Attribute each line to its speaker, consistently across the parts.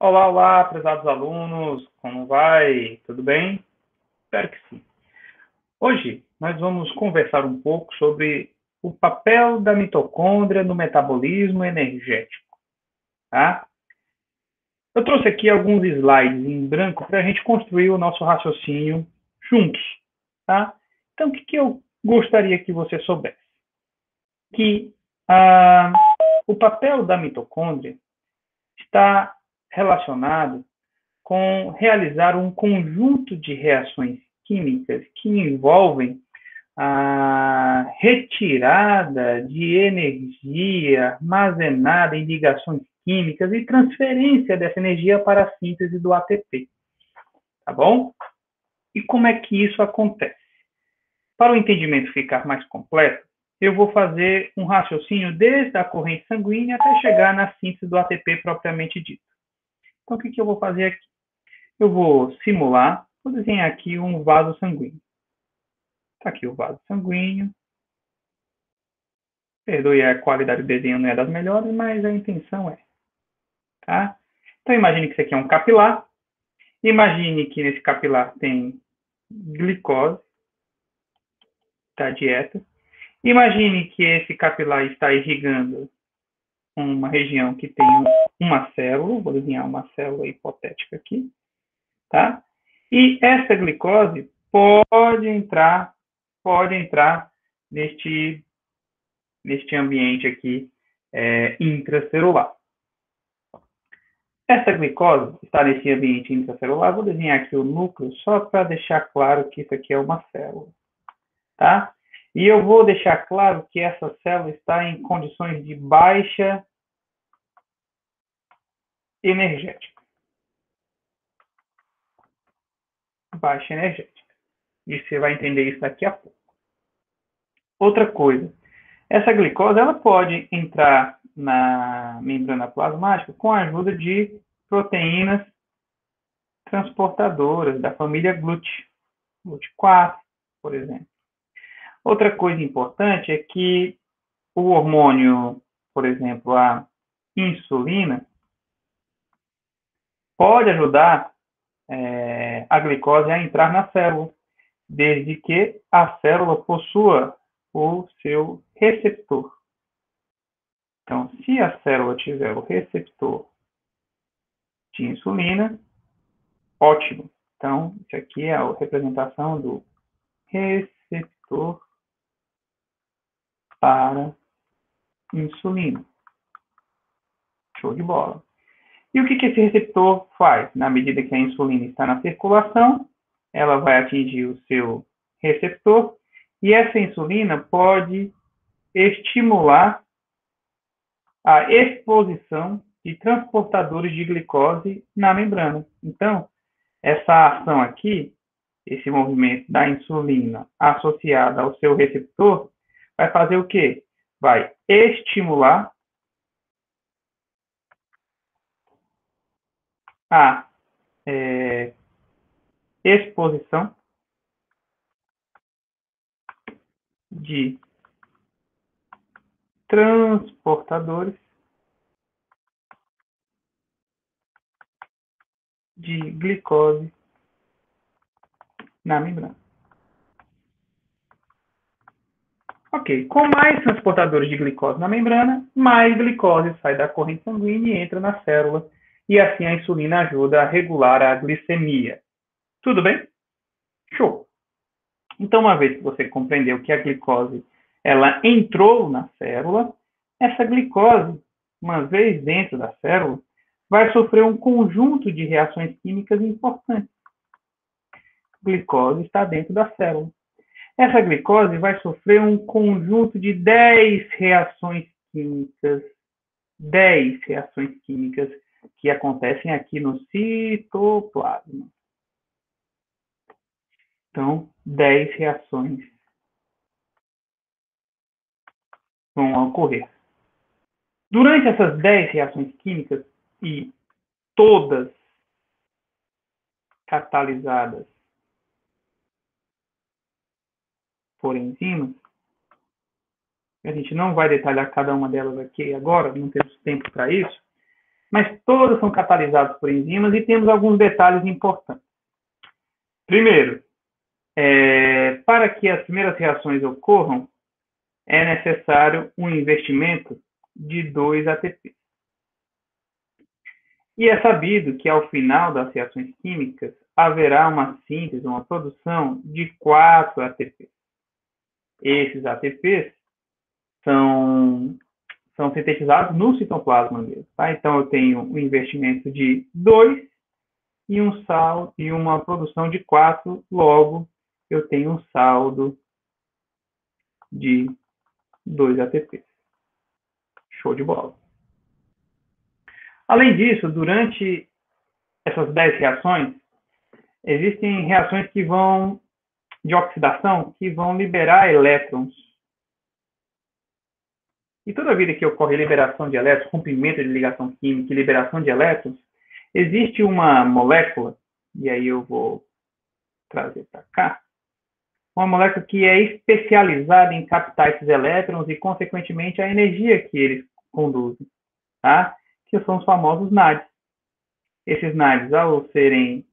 Speaker 1: Olá, olá, prezados alunos, como vai? Tudo bem? Espero que sim. Hoje nós vamos conversar um pouco sobre o papel da mitocôndria no metabolismo energético, tá? Eu trouxe aqui alguns slides em branco para a gente construir o nosso raciocínio juntos, tá? Então, o que eu gostaria que você soubesse? Que ah, o papel da mitocôndria está relacionado com realizar um conjunto de reações químicas que envolvem a retirada de energia armazenada em ligações químicas e transferência dessa energia para a síntese do ATP, tá bom? E como é que isso acontece? Para o entendimento ficar mais completo, eu vou fazer um raciocínio desde a corrente sanguínea até chegar na síntese do ATP propriamente dito. Então, o que eu vou fazer aqui? Eu vou simular, vou desenhar aqui um vaso sanguíneo. Está aqui o vaso sanguíneo. Perdoe, a qualidade do desenho não é das melhores, mas a intenção é. Tá? Então, imagine que isso aqui é um capilar. Imagine que nesse capilar tem glicose, da dieta. Imagine que esse capilar está irrigando uma região que tem uma célula. Vou desenhar uma célula hipotética aqui. Tá? E essa glicose pode entrar neste ambiente aqui intracelular. Essa glicose está nesse ambiente intracelular. Vou desenhar aqui o núcleo só para deixar claro que isso aqui é uma célula. Tá? E eu vou deixar claro que essa célula está em condições de baixa energética. Baixa energética. E você vai entender isso daqui a pouco. Outra coisa, essa glicose ela pode entrar na membrana plasmática com a ajuda de proteínas transportadoras da família GLUT4, por exemplo. Outra coisa importante é que o hormônio, por exemplo, a insulina, pode ajudar a glicose a entrar na célula, desde que a célula possua o seu receptor. Então, se a célula tiver o receptor de insulina, ótimo. Então, isso aqui é a representação do receptor para insulina. Show de bola. E o que esse receptor faz? Na medida que a insulina está na circulação, ela vai atingir o seu receptor e essa insulina pode estimular a exposição de transportadores de glicose na membrana. Então, essa ação aqui, esse movimento da insulina associada ao seu receptor, vai fazer o quê? Vai estimular a exposição de transportadores de glicose na membrana. Ok, com mais transportadores de glicose na membrana, mais glicose sai da corrente sanguínea e entra na célula, e assim a insulina ajuda a regular a glicemia. Tudo bem? Show! Então, uma vez que você compreendeu que a glicose ela entrou na célula, essa glicose, uma vez dentro da célula, vai sofrer um conjunto de reações químicas importantes. A glicose está dentro da célula. Essa glicose vai sofrer um conjunto de 10 reações químicas, 10 reações químicas que acontecem aqui no citoplasma. Então, 10 reações vão ocorrer. Durante essas 10 reações químicas, e todas catalisadas por enzimas, a gente não vai detalhar cada uma delas aqui agora, não temos tempo para isso, mas todas são catalisadas por enzimas e temos alguns detalhes importantes. Primeiro, para que as primeiras reações ocorram, é necessário um investimento de 2 ATP. E é sabido que, ao final das reações químicas, haverá uma síntese, uma produção de 4 ATP. Esses ATPs são sintetizados no citoplasma mesmo. Tá? Então, eu tenho um investimento de 2 e uma produção de 4, logo, eu tenho um saldo de 2 ATPs. Show de bola. Além disso, durante essas 10 reações, existem reações de oxidação que vão liberar elétrons. E toda vida que ocorre liberação de elétrons, rompimento de ligação química e liberação de elétrons, existe uma molécula, e aí eu vou trazer para cá, uma molécula que é especializada em captar esses elétrons e, consequentemente, a energia que eles conduzem, tá? Que são os famosos NADs. Esses NADs, ao serem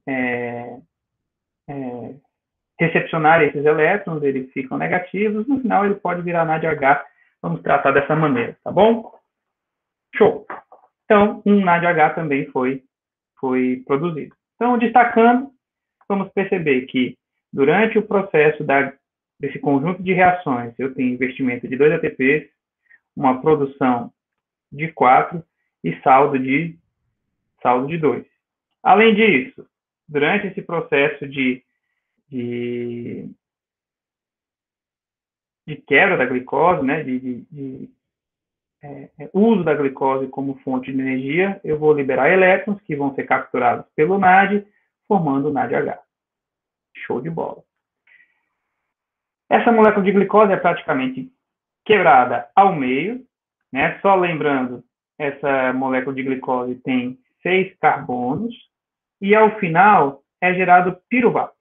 Speaker 1: recepcionar esses elétrons, eles ficam negativos, no final ele pode virar NADH, vamos tratar dessa maneira, tá bom? Show! Então, um NADH também foi produzido. Então, destacando, vamos perceber que durante o processo desse conjunto de reações, eu tenho investimento de 2 ATPs, uma produção de 4 e saldo de 2. Além disso, durante esse processo de quebra da glicose, né, uso da glicose como fonte de energia, eu vou liberar elétrons que vão ser capturados pelo NAD, formando o NADH. Show de bola. Essa molécula de glicose é praticamente quebrada ao meio, né? Só lembrando, essa molécula de glicose tem 6 carbonos e, ao final, é gerado piruvato.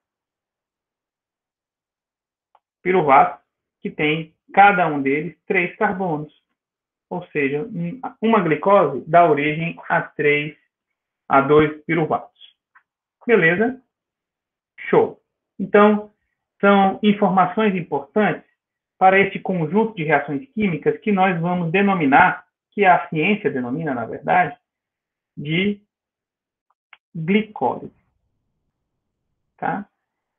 Speaker 1: Piruvato que tem, cada um deles, 3 carbonos. Ou seja, uma glicose dá origem a 2 piruvatos. Beleza? Show. Então, são informações importantes para este conjunto de reações químicas que nós vamos denominar, que a ciência denomina, na verdade, de glicólise. Tá?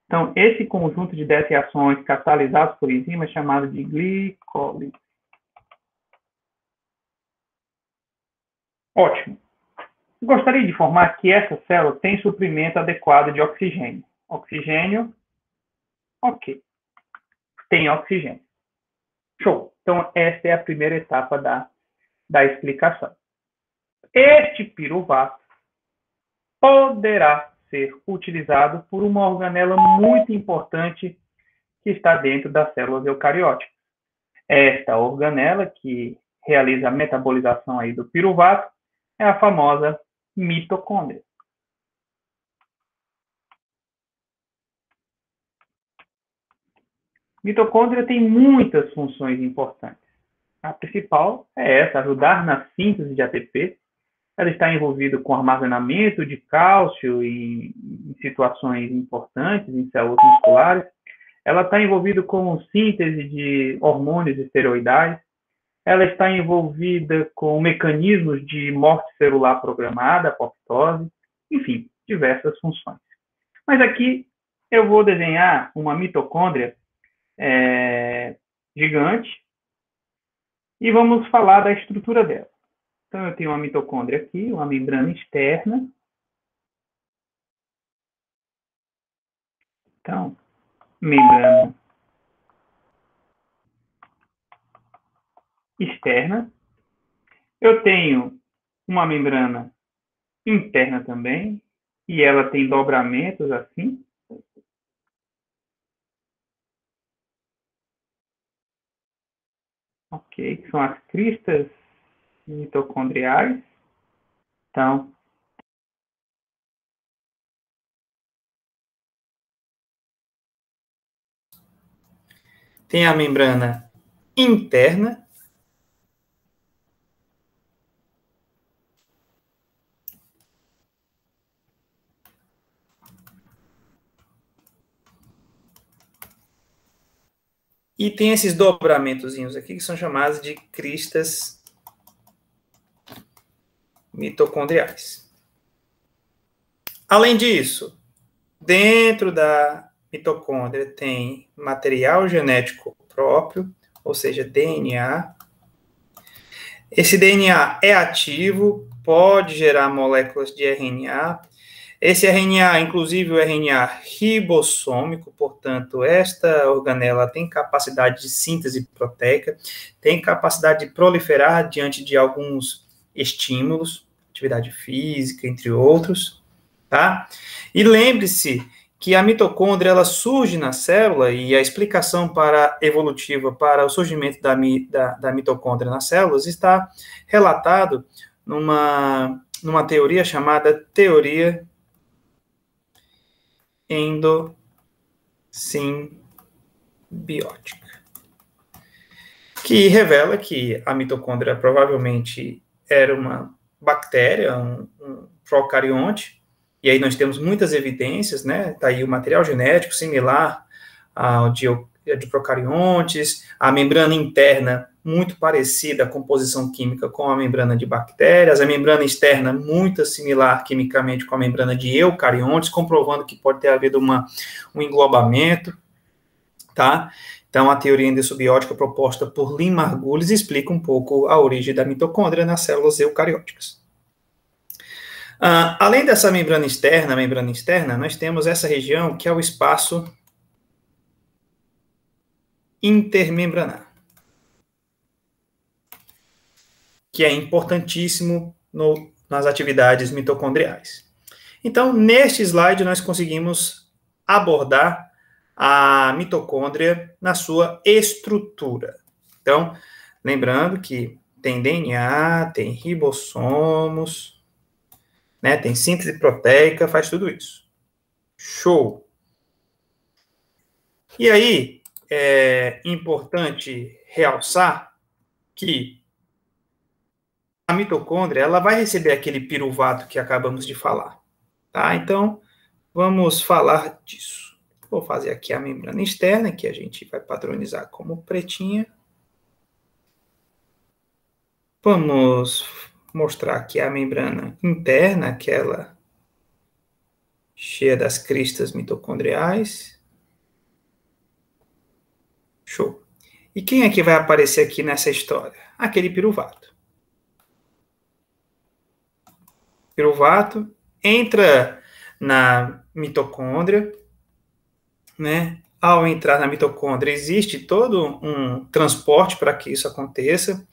Speaker 1: Então, esse conjunto de 10 reações catalisadas por enzimas é chamado de glicólise. Ótimo. Gostaria de informar que essa célula tem suprimento adequado de oxigênio. Oxigênio, ok. Tem oxigênio. Show. Então, esta é a primeira etapa da explicação. Este piruvato poderá ser utilizado por uma organela muito importante que está dentro das células eucarióticas. Esta organela, que realiza a metabolização aí do piruvato, é a famosa mitocôndria. Mitocôndria tem muitas funções importantes. A principal é essa, ajudar na síntese de ATP. Ela está envolvida com armazenamento de cálcio em situações importantes, em células musculares. Ela está envolvida com síntese de hormônios esteroidais. Ela está envolvida com mecanismos de morte celular programada, apoptose, enfim, diversas funções. Mas aqui eu vou desenhar uma mitocôndria gigante e vamos falar da estrutura dela. Então, eu tenho uma mitocôndria aqui, uma membrana externa. Então, membrana externa. Eu tenho uma membrana interna também, e ela tem dobramentos assim. Ok, que são as cristas mitocondriais. Então, tem a membrana interna. E tem esses dobramentozinhos aqui que são chamados de cristas mitocondriais. Além disso, dentro da mitocôndria tem material genético próprio, ou seja, DNA. Esse DNA é ativo, pode gerar moléculas de RNA. Esse RNA, inclusive o RNA ribossômico, portanto, esta organela tem capacidade de síntese proteica, tem capacidade de proliferar diante de alguns estímulos, atividade física, entre outros, tá? E lembre-se que a mitocôndria, ela surge na célula, e a explicação evolutiva para o surgimento da mitocôndria nas células está relatado numa teoria chamada teoria endossimbiótica, que revela que a mitocôndria provavelmente era uma bactéria, um procarionte, e aí nós temos muitas evidências, né? Está aí o material genético similar ao de procariontes, a membrana interna muito parecida a composição química com a membrana de bactérias, a membrana externa muito similar quimicamente com a membrana de eucariontes, comprovando que pode ter havido um englobamento, tá? Então, a teoria endossimbiótica proposta por Lynn Margulis explica um pouco a origem da mitocôndria nas células eucarióticas. Além dessa membrana externa, nós temos essa região que é o espaço intermembranar, que é importantíssimo nas atividades mitocondriais. Então, neste slide, nós conseguimos abordar a mitocôndria na sua estrutura. Então, lembrando que tem DNA, tem ribossomos, né, tem síntese proteica, faz tudo isso. Show! E aí, é importante realçar que a mitocôndria, ela vai receber aquele piruvato que acabamos de falar, tá? Então, vamos falar disso. Vou fazer aqui a membrana externa, que a gente vai padronizar como pretinha. Vamos mostrar aqui a membrana interna, aquela cheia das cristas mitocondriais. Show. E quem é que vai aparecer aqui nessa história? Aquele piruvato. Piruvato entra na mitocôndria, né? Ao entrar na mitocôndria, existe todo um transporte para que isso aconteça.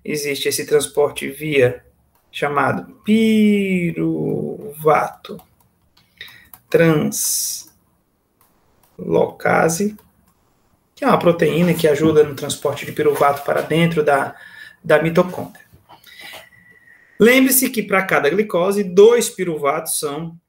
Speaker 1: Existe esse transporte via chamado piruvato translocase, que é uma proteína que ajuda no transporte de piruvato para dentro da mitocôndria. Lembre-se que para cada glicose, 2 piruvatos são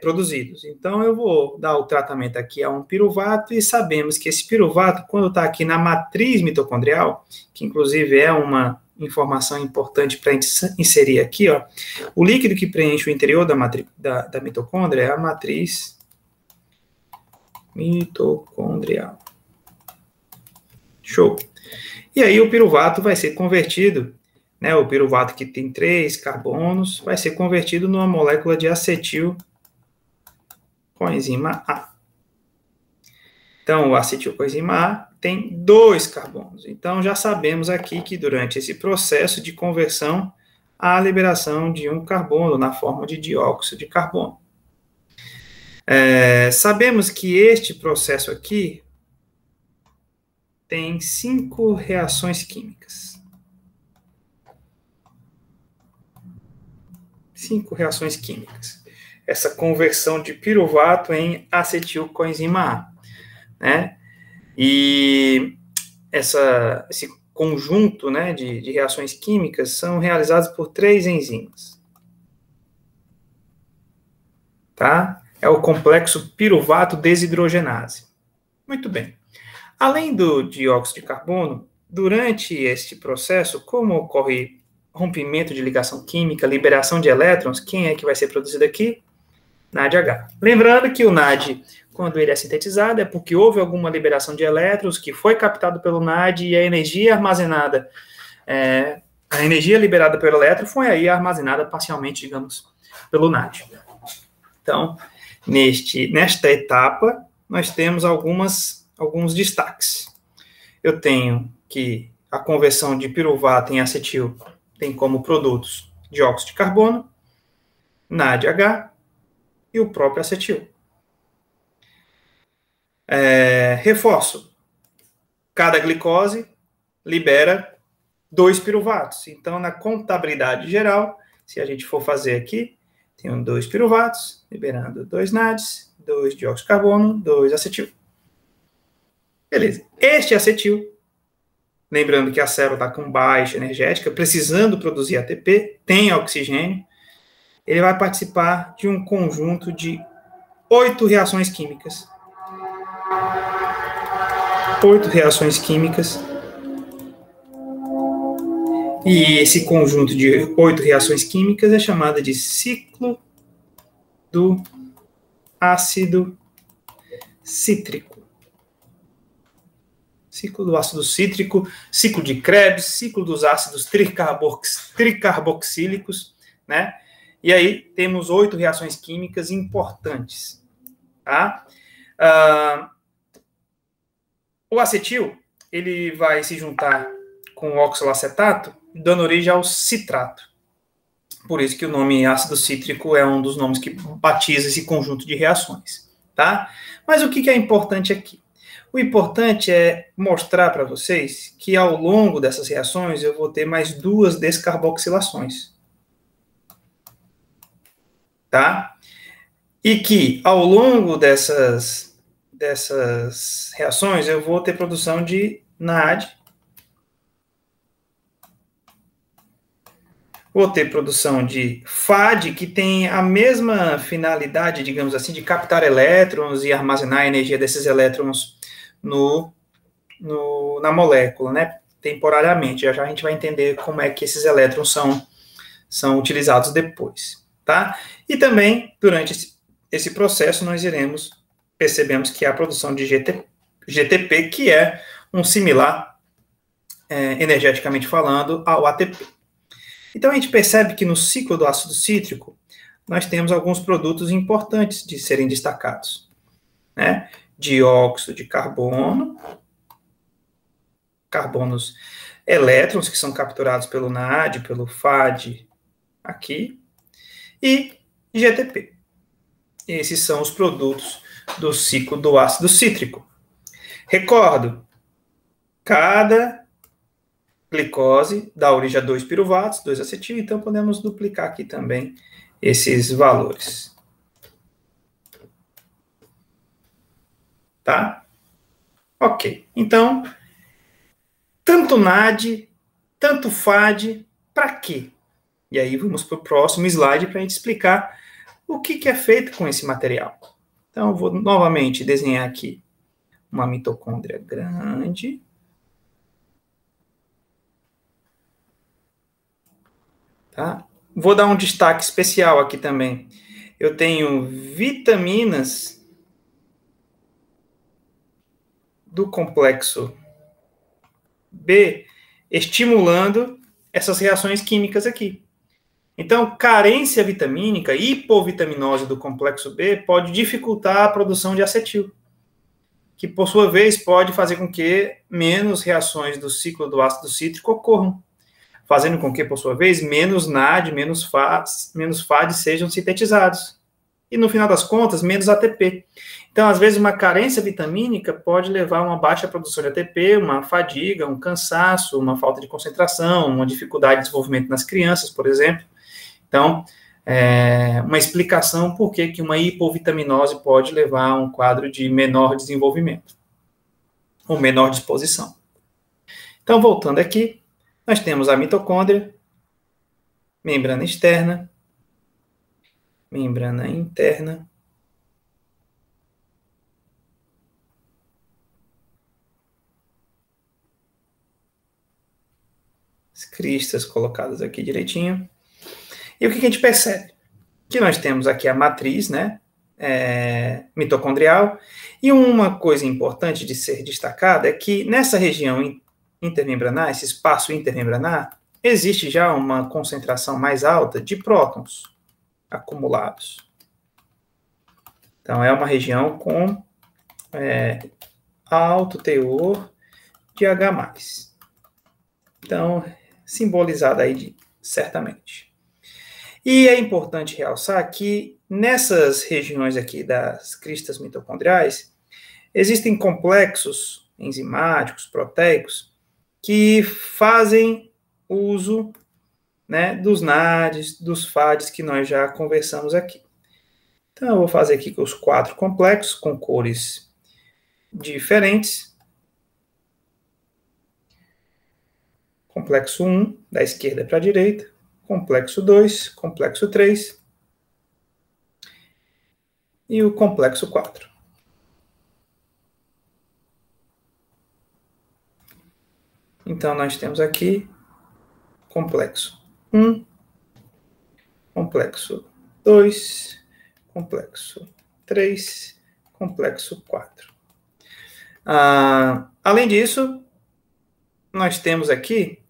Speaker 1: produzidos. Então, eu vou dar o tratamento aqui a um piruvato e sabemos que esse piruvato, quando está aqui na matriz mitocondrial, que inclusive é uma informação importante para a gente inserir aqui, ó, o líquido que preenche o interior da mitocôndria é a matriz mitocondrial. Show! E aí o piruvato vai ser convertido, né, o piruvato que tem 3 carbonos, vai ser convertido numa molécula de acetil coenzima A. Então, o acetil coenzima A tem 2 carbonos. Então, já sabemos aqui que durante esse processo de conversão, há a liberação de um carbono na forma de dióxido de carbono. Sabemos que este processo aqui tem 5 reações químicas. 5 reações químicas. Essa conversão de piruvato em acetilcoenzima A, né? E esse conjunto, né, de reações químicas são realizadas por 3 enzimas. Tá? É o complexo piruvato desidrogenase. Muito bem. Além do dióxido de carbono, durante este processo, como ocorre rompimento de ligação química, liberação de elétrons, quem é que vai ser produzido aqui? NADH. Lembrando que o NAD, quando ele é sintetizado, é porque houve alguma liberação de elétrons que foi captado pelo NAD e a energia armazenada, a energia liberada pelo elétron foi aí armazenada parcialmente, digamos, pelo NAD. Então, nesta etapa, nós temos alguns destaques. Eu tenho que a conversão de piruvato em acetil tem como produtos dióxido de carbono, NADH e o próprio acetil. Reforço. Cada glicose libera 2 piruvatos. Então, na contabilidade geral, se a gente for fazer aqui, tenho 2 piruvatos, liberando 2 NADs, 2 dióxido de carbono, 2 acetil. Beleza. Este acetil, lembrando que a célula está com baixa energética, precisando produzir ATP, tem oxigênio, ele vai participar de um conjunto de 8 reações químicas. 8 reações químicas. E esse conjunto de 8 reações químicas é chamado de ciclo do ácido cítrico. Ciclo do ácido cítrico, ciclo de Krebs, ciclo dos ácidos tricarboxílicos, né? E aí temos 8 reações químicas importantes, tá? O acetil, ele vai se juntar com o oxalacetato, dando origem ao citrato. Por isso que o nome ácido cítrico é um dos nomes que batiza esse conjunto de reações, tá? Mas o que é importante aqui? O importante é mostrar para vocês que ao longo dessas reações eu vou ter mais 2 descarboxilações, tá? E que ao longo dessas reações eu vou ter produção de NAD, vou ter produção de FAD, que tem a mesma finalidade, digamos assim, de captar elétrons e armazenar a energia desses elétrons na molécula, né, temporariamente. Já a gente vai entender como é que esses elétrons são utilizados depois, tá? E também, durante esse processo, nós percebemos que há a produção de GTP, que é um similar, energeticamente falando, ao ATP. Então, a gente percebe que no ciclo do ácido cítrico, nós temos alguns produtos importantes de serem destacados, né? Dióxido de carbono, carbonos elétrons que são capturados pelo NAD, pelo FAD, aqui, e GTP. Esses são os produtos do ciclo do ácido cítrico. Recordo, cada glicose dá origem a 2 piruvatos, 2 acetil, então podemos duplicar aqui também esses valores. Tá? Ok. Então, tanto NAD, tanto FAD, para quê? E aí vamos para o próximo slide para a gente explicar o que é feito com esse material. Então, eu vou novamente desenhar aqui uma mitocôndria grande. Tá? Vou dar um destaque especial aqui também. Eu tenho vitaminas do complexo B estimulando essas reações químicas aqui. Então, carência vitamínica, hipovitaminose do complexo B pode dificultar a produção de acetil, que por sua vez pode fazer com que menos reações do ciclo do ácido cítrico ocorram, fazendo com que, por sua vez, menos NAD, menos FAD sejam sintetizados. E, no final das contas, menos ATP. Então, às vezes, uma carência vitamínica pode levar a uma baixa produção de ATP, uma fadiga, um cansaço, uma falta de concentração, uma dificuldade de desenvolvimento nas crianças, por exemplo. Então, uma explicação por que uma hipovitaminose pode levar a um quadro de menor desenvolvimento, ou menor disposição. Então, voltando aqui, nós temos a mitocôndria, membrana externa, membrana interna, as cristas colocadas aqui direitinho. E o que a gente percebe? Que nós temos aqui a matriz, né,
Speaker 2: mitocondrial. E uma coisa importante de ser destacada é que nessa região intermembranar, esse espaço intermembranar, existe já uma concentração mais alta de prótons acumulados. Então, é uma região com alto teor de H+. Então, simbolizada aí certamente. E é importante realçar que nessas regiões aqui das cristas mitocondriais, existem complexos enzimáticos, proteicos, que fazem uso, né, dos NADs, dos FADs que nós já conversamos aqui. Então, eu vou fazer aqui os 4 complexos com cores diferentes. Complexo 1, da esquerda para a direita. Complexo 2, complexo 3. E o complexo 4. Então, nós temos aqui complexo 1, complexo 2, complexo 3, complexo 4. Além disso, nós temos aqui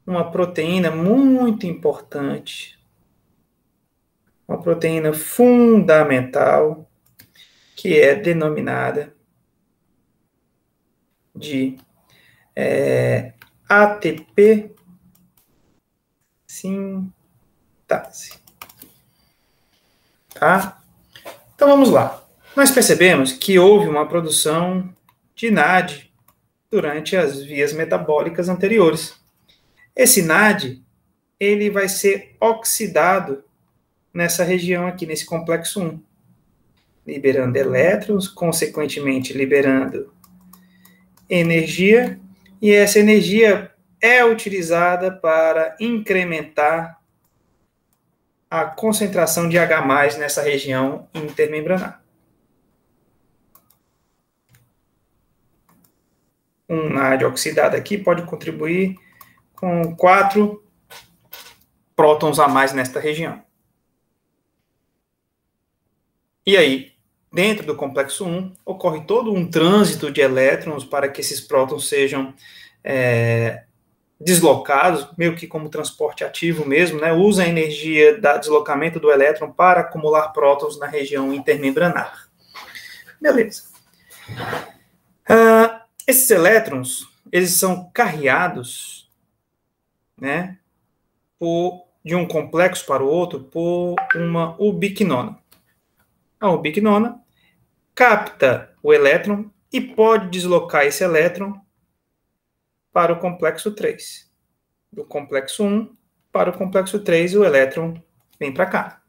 Speaker 2: uma proteína muito importante, uma proteína fundamental, que é denominada de ATP sintase. Tá? Então vamos lá. Nós percebemos que houve uma produção de NAD durante as vias metabólicas anteriores. Esse NAD, ele vai ser oxidado nessa região aqui, nesse complexo 1, liberando elétrons, consequentemente liberando energia, e essa energia é utilizada para incrementar a concentração de H+ nessa região intermembranar. Um NAD oxidado aqui pode contribuir com 4 prótons a mais nesta região. E aí, dentro do complexo 1, ocorre todo um trânsito de elétrons para que esses prótons sejam deslocados, meio que como transporte ativo mesmo, né? Usa a energia do deslocamento do elétron para acumular prótons na região intermembranar. Beleza. Esses elétrons, eles são carreados, né, de um complexo para o outro por uma ubiquinona. A ubiquinona capta o elétron e pode deslocar esse elétron para o complexo 3. Do complexo 1 para o complexo 3, o elétron vem para cá.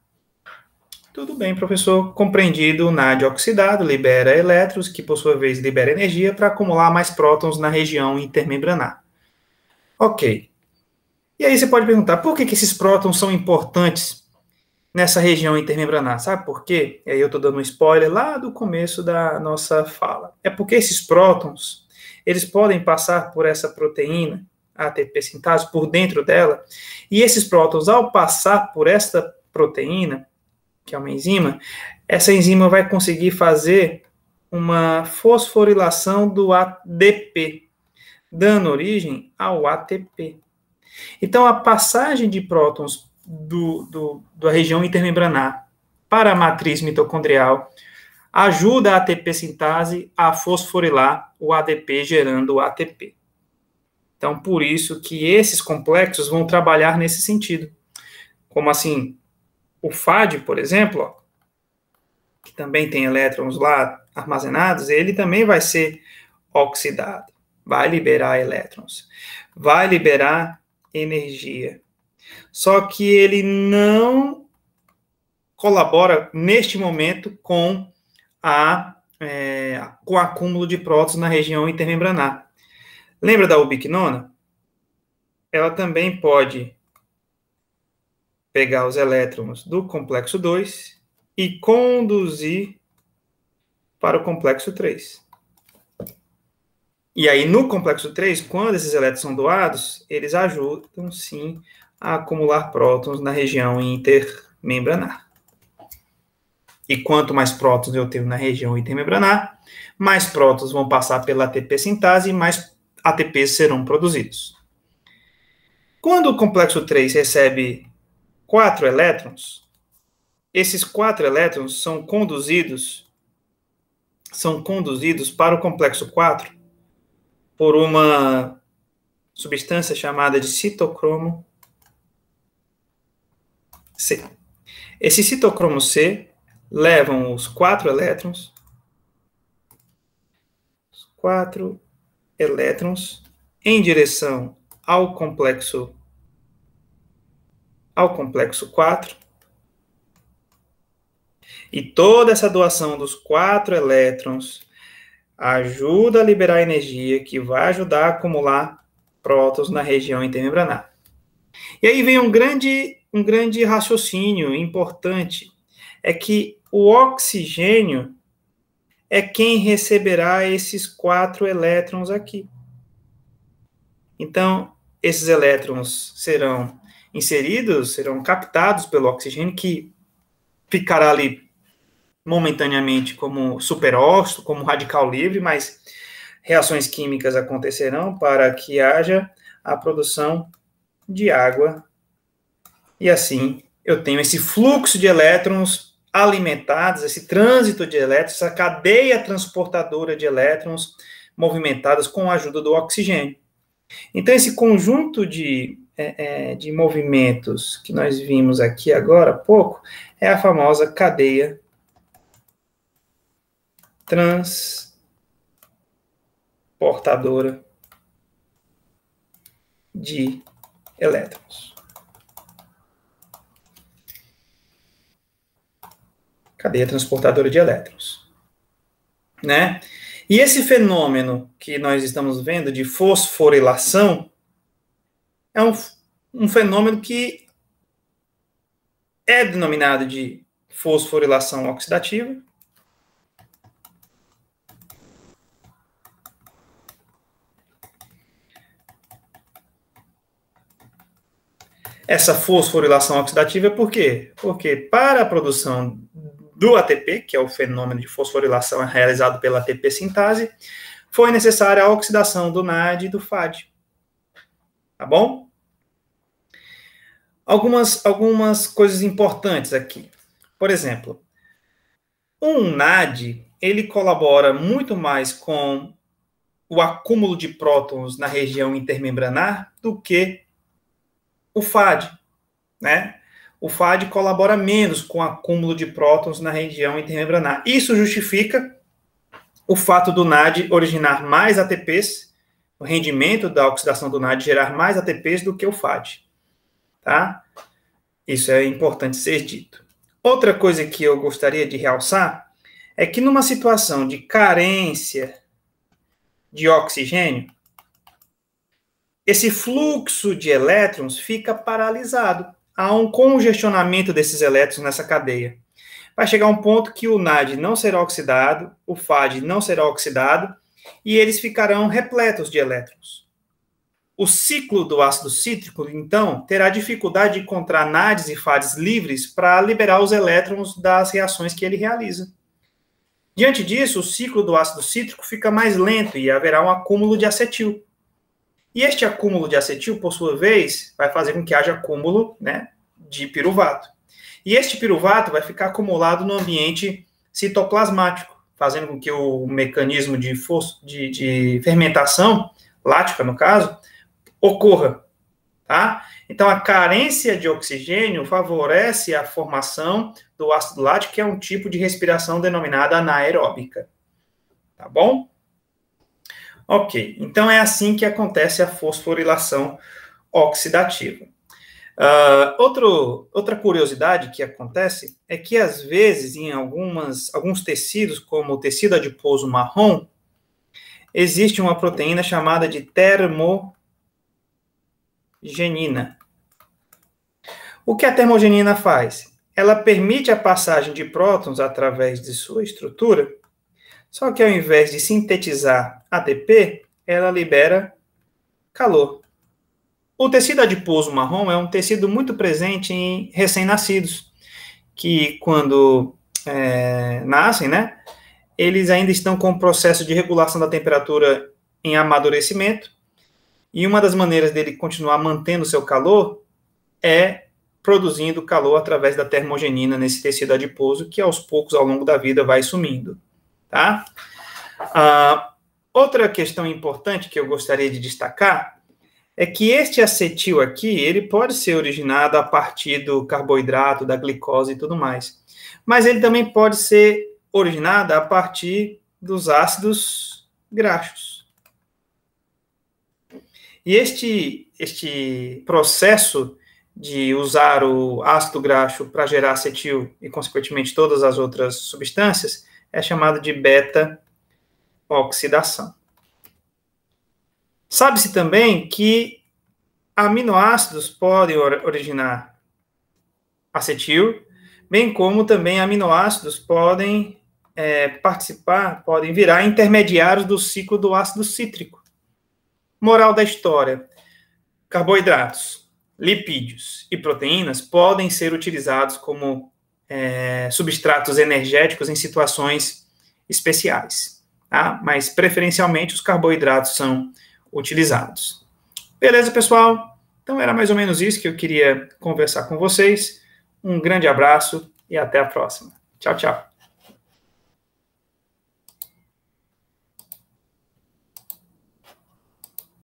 Speaker 2: Tudo bem, professor. Compreendido, o NAD oxidado libera elétrons, que por sua vez libera energia para acumular mais prótons na região intermembranar. Ok. E aí você pode perguntar, por que esses prótons são importantes nessa região intermembranar? Sabe por quê? E aí eu estou dando um spoiler lá do começo da nossa fala. É porque esses prótons, eles podem passar por essa proteína, a ATP sintase, por dentro dela, e esses prótons, ao passar por esta proteína, que é uma enzima, essa enzima vai conseguir fazer uma fosforilação do ADP, dando origem ao ATP. Então, a passagem de prótons da região intermembranar para a matriz mitocondrial ajuda a ATP sintase a fosforilar o ADP, gerando o ATP. Então, por isso que esses complexos vão trabalhar nesse sentido. Como assim? O FAD, por exemplo, ó, que também tem elétrons lá armazenados, ele também vai ser oxidado, vai liberar elétrons, vai liberar energia. Só que ele não colabora, neste momento, com o acúmulo de prótons na região intermembranar. Lembra da ubiquinona? Ela também pode pegar os elétrons do complexo 2 e conduzir para o complexo 3. E aí, no complexo 3, quando esses elétrons são doados, eles ajudam, sim, a acumular prótons na região intermembranar. E quanto mais prótons eu tenho na região intermembranar, mais prótons vão passar pela ATP sintase e mais ATPs serão produzidos. Quando o complexo 3 recebe 4 elétrons, esses 4 elétrons são conduzidos para o complexo 4 por uma substância chamada de citocromo C. Esse citocromo C levam os 4 elétrons em direção ao complexo 4, e toda essa doação dos 4 elétrons ajuda a liberar energia que vai ajudar a acumular prótons na região intermembranar. E aí vem um grande raciocínio importante, é que o oxigênio é quem receberá esses 4 elétrons aqui. Então, esses elétrons serão captados pelo oxigênio, que ficará ali momentaneamente como superóxido, como radical livre, mas reações químicas acontecerão para que haja a produção de água, e assim eu tenho esse fluxo de elétrons alimentados, esse trânsito de elétrons, essa cadeia transportadora de elétrons movimentadas com a ajuda do oxigênio. Então, esse conjunto de movimentos que nós vimos aqui agora há pouco é a famosa cadeia transportadora de elétrons. Cadeia transportadora de elétrons, né? E esse fenômeno que nós estamos vendo de fosforilação é um fenômeno que é denominado de fosforilação oxidativa. Essa fosforilação oxidativa por quê? Porque para a produção do ATP, que é o fenômeno de fosforilação realizado pela ATP sintase, foi necessária a oxidação do NAD e do FAD. Tá bom? Algumas coisas importantes aqui. Por exemplo, um NAD, ele colabora muito mais com o acúmulo de prótons na região intermembranar do que o FAD, né? O FAD colabora menos com o acúmulo de prótons na região intermembranar. Isso justifica o fato do NAD originar mais ATPs, o rendimento da oxidação do NAD gerar mais ATPs do que o FAD, tá? Isso é importante ser dito. Outra coisa que eu gostaria de realçar é que numa situação de carência de oxigênio, esse fluxo de elétrons fica paralisado. Há um congestionamento desses elétrons nessa cadeia. Vai chegar um ponto que o NAD não será oxidado, o FAD não será oxidado, e eles ficarão repletos de elétrons. O ciclo do ácido cítrico, então, terá dificuldade de encontrar NADs e FADs livres para liberar os elétrons das reações que ele realiza. Diante disso, o ciclo do ácido cítrico fica mais lento e haverá um acúmulo de acetil. E este acúmulo de acetil, por sua vez, vai fazer com que haja acúmulo, né, de piruvato. E este piruvato vai ficar acumulado no ambiente citoplasmático, fazendo com que o mecanismo de fermentação, lática no caso, ocorra. Tá? Então, a carência de oxigênio favorece a formação do ácido lático, que é um tipo de respiração denominada anaeróbica. Tá bom? Ok, então é assim que acontece a fosforilação oxidativa. Outra curiosidade que acontece é que, às vezes, em alguns tecidos, como o tecido adiposo marrom, existe uma proteína chamada de termogenina. O que a termogenina faz? Ela permite a passagem de prótons através de sua estrutura, só que ao invés de sintetizar ATP, ela libera calor. O tecido adiposo marrom é um tecido muito presente em recém-nascidos, que quando nascem, né? Eles ainda estão com o processo de regulação da temperatura em amadurecimento, e uma das maneiras dele continuar mantendo o seu calor é produzindo calor através da termogenina nesse tecido adiposo, que aos poucos, ao longo da vida, vai sumindo, tá? Outra questão importante que eu gostaria de destacar é que este acetil aqui, ele pode ser originado a partir do carboidrato, da glicose e tudo mais, mas ele também pode ser originado a partir dos ácidos graxos. E este processo de usar o ácido graxo para gerar acetil e, consequentemente, todas as outras substâncias é chamado de beta-oxidação. Sabe-se também que aminoácidos podem originar acetil, bem como também aminoácidos podem podem virar intermediários do ciclo do ácido cítrico. Moral da história: carboidratos, lipídios e proteínas podem ser utilizados como substratos energéticos em situações especiais, tá? Mas preferencialmente os carboidratos são utilizados. Beleza, pessoal? Então era mais ou menos isso que eu queria conversar com vocês. Um grande abraço e até a próxima. Tchau, tchau.